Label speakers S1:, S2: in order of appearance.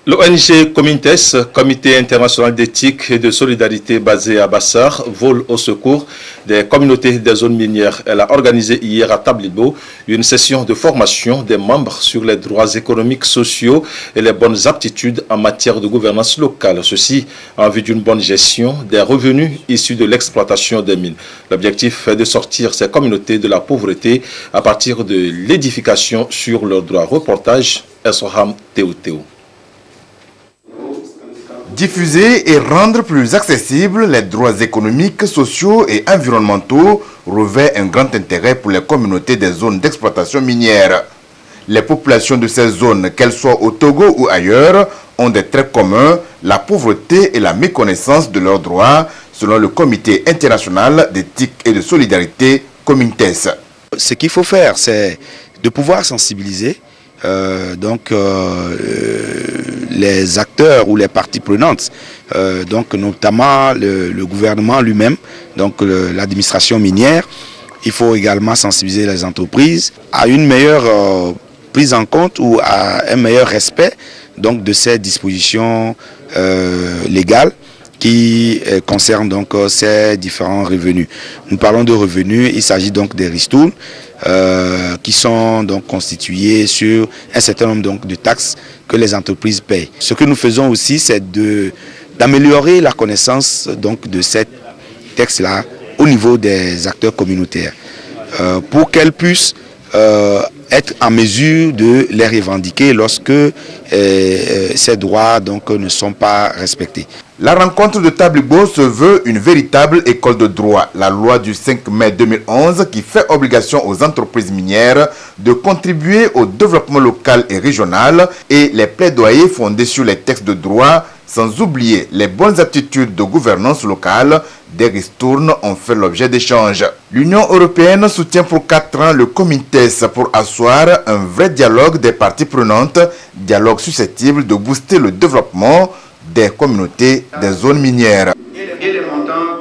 S1: L'ONG Comintes, Comité international d'éthique et de solidarité basé à Bassar, vole au secours des communautés des zones minières. Elle a organisé hier à Tablibo une session de formation des membres sur les droits économiques, sociaux et les bonnes aptitudes en matière de gouvernance locale. Ceci en vue d'une bonne gestion des revenus issus de l'exploitation des mines. L'objectif est de sortir ces communautés de la pauvreté à partir de l'édification sur leurs droits. Reportage Esroham Théo.
S2: Diffuser et rendre plus accessibles les droits économiques, sociaux et environnementaux revêt un grand intérêt pour les communautés des zones d'exploitation minière. Les populations de ces zones, qu'elles soient au Togo ou ailleurs, ont des traits communs, la pauvreté et la méconnaissance de leurs droits, selon le Comité international d'éthique et de solidarité Comintes.
S3: Ce qu'il faut faire, c'est de pouvoir sensibiliser les acteurs ou les parties prenantes, notamment le gouvernement lui-même, l'administration minière. Il faut également sensibiliser les entreprises à une meilleure prise en compte ou à un meilleur respect de ces dispositions légales qui concernent ces différents revenus. Nous parlons de revenus, il s'agit donc des ristournes qui sont constitués sur un certain nombre de taxes que les entreprises payent. Ce que nous faisons aussi, c'est d'améliorer la connaissance de ces textes-là au niveau des acteurs communautaires pour qu'elles puissent être en mesure de les revendiquer lorsque ces droits ne sont pas respectés.
S2: La rencontre de Tablibo se veut une véritable école de droit. La loi du 5 mai 2011 qui fait obligation aux entreprises minières de contribuer au développement local et régional et les plaidoyers fondés sur les textes de droit, sans oublier les bonnes aptitudes de gouvernance locale, des ristournes ont fait l'objet d'échanges. L'Union européenne soutient pour 4 ans le Comintes pour asseoir un vrai dialogue des parties prenantes, dialogue susceptible de booster le développement des communautés des zones minières.
S4: Et les montants